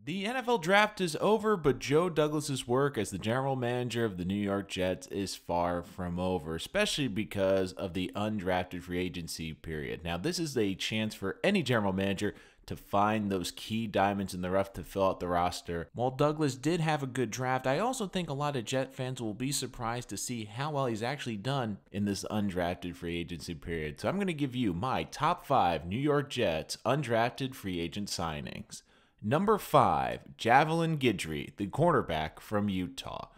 The NFL draft is over, but Joe Douglas's work as the general manager of the New York Jets is far from over, especially because of the undrafted free agency period. Now, this is a chance for any general manager to find those key diamonds in the rough to fill out the roster. While Douglas did have a good draft, I also think a lot of Jet fans will be surprised to see how well he's actually done in this undrafted free agency period. So I'm going to give you my top 5 New York Jets undrafted free agent signings. Number 5, Javelin Guidry, the cornerback from Utah.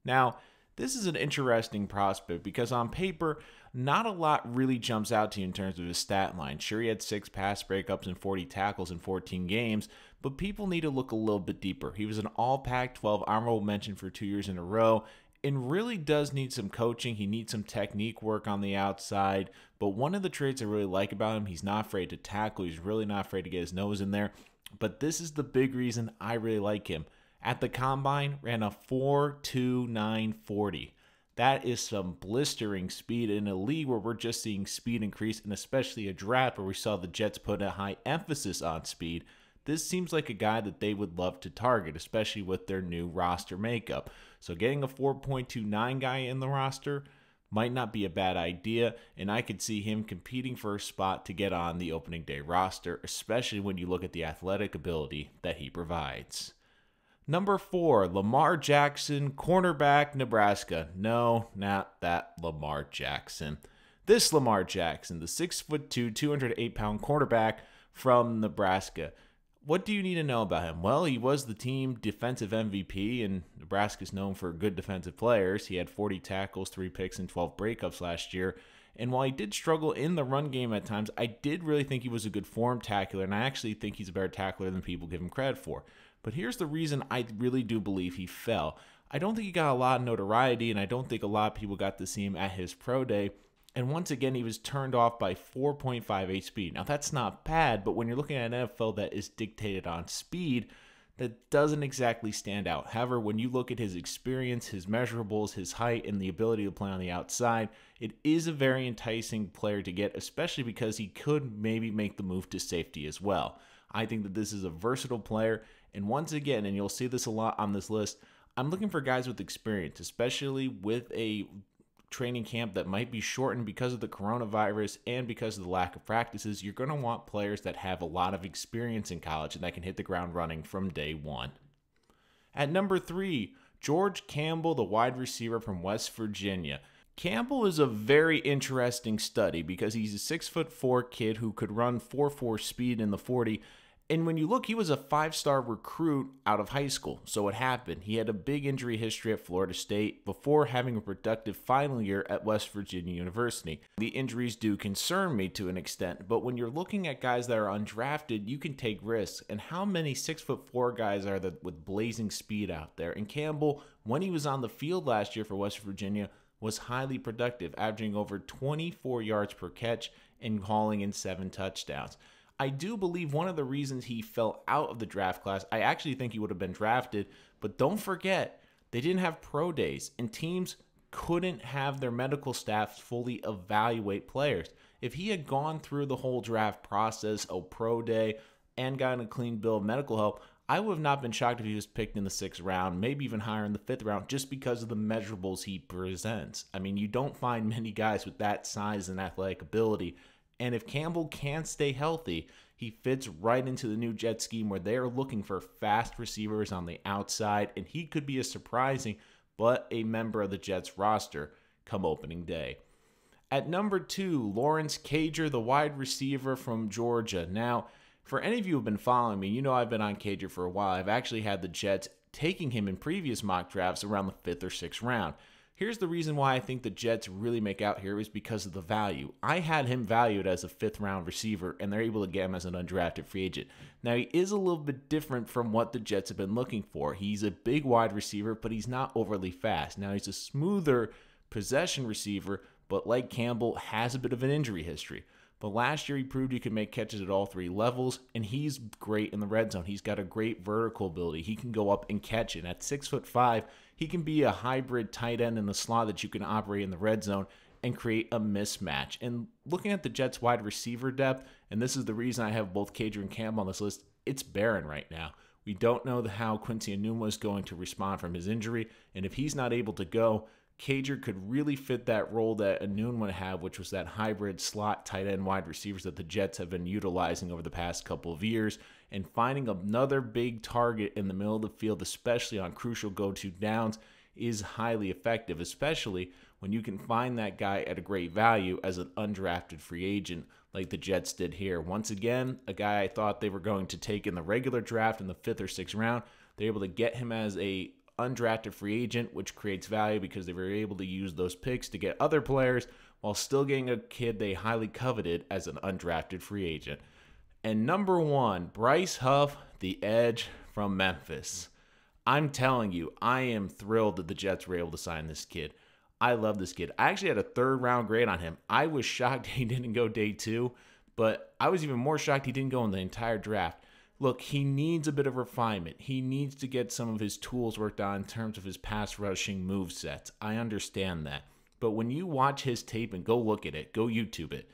Now, this is an interesting prospect because on paper, not a lot really jumps out to you in terms of his stat line. Sure, he had 6 pass breakups and 40 tackles in 14 games, but people need to look a little bit deeper. He was an all Pac-12 honorable mention for 2 years in a row and really does need some coaching. He needs some technique work on the outside, but one of the traits I really like about him, he's not afraid to tackle. He's really not afraid to get his nose in there. But this is the big reason I really like him. At the combine, ran a 4.29 40. That is some blistering speed in a league where we're just seeing speed increase, and especially a draft where we saw the Jets put a high emphasis on speed. This seems like a guy that they would love to target, especially with their new roster makeup. So getting a 4.29 guy in the roster might not be a bad idea, and I could see him competing for a spot to get on the opening day roster, especially when you look at the athletic ability that he provides. Number 4, Lamar Jackson, cornerback, Nebraska. No, not that Lamar Jackson. This Lamar Jackson, the 6'2", 208-pound cornerback from Nebraska. What do you need to know about him? Well, he was the team defensive MVP, and Nebraska's known for good defensive players. He had 40 tackles, 3 picks, and 12 breakups last year. And while he did struggle in the run game at times, I did really think he was a good form tackler, and I actually think he's a better tackler than people give him credit for. But here's the reason I really do believe he fell. I don't think he got a lot of notoriety, and I don't think a lot of people got to see him at his pro day. And once again, he was turned off by 4.58 speed. Now, that's not bad, but when you're looking at an NFL that is dictated on speed, that doesn't exactly stand out. However, when you look at his experience, his measurables, his height, and the ability to play on the outside, it is a very enticing player to get, especially because he could maybe make the move to safety as well. I think that this is a versatile player, and once again, and you'll see this a lot on this list, I'm looking for guys with experience, especially with a training camp that might be shortened because of the coronavirus and because of the lack of practices. You're going to want players that have a lot of experience in college and that can hit the ground running from day one. At number 3, George Campbell, the wide receiver from West Virginia. Campbell is a very interesting study because he's a 6'4" kid who could run 4.4 speed in the 40. And when you look, he was a 5-star recruit out of high school. So what happened? He had a big injury history at Florida State before having a productive final year at West Virginia University. The injuries do concern me to an extent, but when you're looking at guys that are undrafted, you can take risks. And how many 6'4" guys are there with blazing speed out there? And Campbell, when he was on the field last year for West Virginia, was highly productive, averaging over 24 yards per catch and hauling in 7 touchdowns. I do believe one of the reasons he fell out of the draft class, I actually think he would have been drafted, but don't forget, they didn't have pro days, and teams couldn't have their medical staff fully evaluate players. If he had gone through the whole draft process, a pro day, and gotten a clean bill of medical help, I would have not been shocked if he was picked in the 6th round, maybe even higher in the 5th round, just because of the measurables he presents. I mean, you don't find many guys with that size and athletic ability. And if Campbell can stay healthy, he fits right into the new Jet scheme where they are looking for fast receivers on the outside, and he could be a surprising but a member of the Jets roster come opening day. At number 2, Lawrence Cager, the wide receiver from Georgia. Now, for any of you who have been following me, you know I've been on Cager for a while. I've actually had the Jets taking him in previous mock drafts around the 5th or 6th round. Here's the reason why I think the Jets really make out here is because of the value. I had him valued as a 5th round receiver, and they're able to get him as an undrafted free agent. Now, he is a little bit different from what the Jets have been looking for. He's a big wide receiver, but he's not overly fast. Now, he's a smoother possession receiver, but like Campbell, has a bit of an injury history. But last year, he proved he could make catches at all 3 levels, and he's great in the red zone. He's got a great vertical ability. He can go up and catch it. At 6'5", he can be a hybrid tight end in the slot that you can operate in the red zone and create a mismatch. And looking at the Jets wide receiver depth, and this is the reason I have both Cager and Campbell on this list, it's barren right now. We don't know how Quincy Enunwa is going to respond from his injury, and if he's not able to go, Cager could really fit that role that Enunwa had, which was that hybrid slot tight end wide receivers that the Jets have been utilizing over the past couple of years. And finding another big target in the middle of the field, especially on crucial go-to downs, is highly effective, especially when you can find that guy at a great value as an undrafted free agent like the Jets did here. Once again, a guy I thought they were going to take in the regular draft in the 5th or 6th round. They're able to get him as a undrafted free agent, which creates value because they were able to use those picks to get other players while still getting a kid they highly coveted as an undrafted free agent. And number 1, Bryce Huff, the edge from Memphis. I'm telling you, I am thrilled that the Jets were able to sign this kid. I love this kid. I actually had a 3rd round grade on him. I was shocked he didn't go day 2, but I was even more shocked he didn't go in the entire draft. Look, he needs a bit of refinement. He needs to get some of his tools worked on in terms of his pass rushing move sets. I understand that. But when you watch his tape and go look at it, go YouTube it,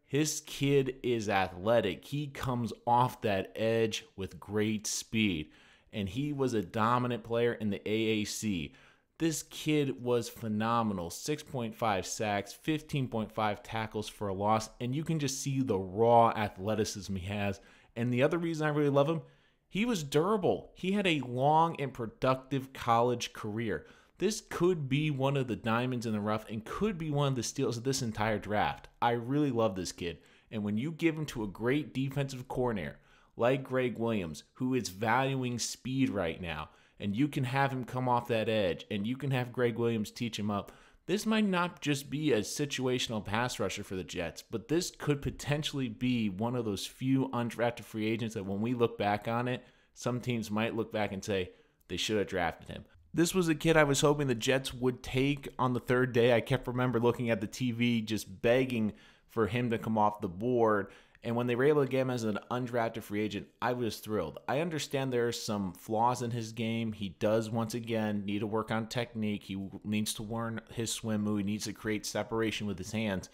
his kid is athletic. He comes off that edge with great speed, and he was a dominant player in the AAC. This kid was phenomenal. 6.5 sacks, 15.5 tackles for a loss, and you can just see the raw athleticism he has. And the other reason I really love him, he was durable. He had a long and productive college career. This could be one of the diamonds in the rough and could be one of the steals of this entire draft. I really love this kid. And when you give him to a great defensive coordinator like Greg Williams, who is valuing speed right now, and you can have him come off that edge, and you can have Greg Williams teach him up, this might not just be a situational pass rusher for the Jets, but this could potentially be one of those few undrafted free agents that when we look back on it, some teams might look back and say they should have drafted him. This was a kid I was hoping the Jets would take on the 3rd day. I kept looking at the TV, just begging for him to come off the board. And when they were able to get him as an undrafted free agent, I was thrilled. I understand there are some flaws in his game. He does, once again, need to work on technique. He needs to learn his swim move. He needs to create separation with his hands.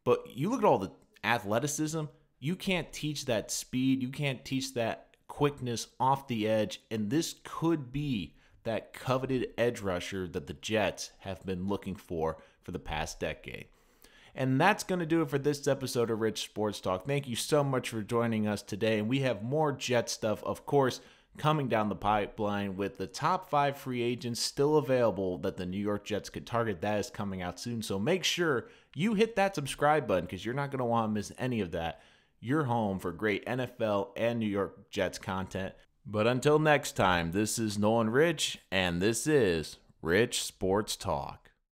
But you look at all the athleticism. You can't teach that speed. You can't teach that quickness off the edge. And this could be that coveted edge rusher that the Jets have been looking for the past decade. And that's going to do it for this episode of Rich Sports Talk. Thank you so much for joining us today. And we have more Jet stuff, of course, coming down the pipeline with the top 5 free agents still available that the New York Jets could target. That is coming out soon. So make sure you hit that subscribe button because you're not going to want to miss any of that. You're home for great NFL and New York Jets content. But until next time, this is Nolan Rich, and this is Rich Sports Talk.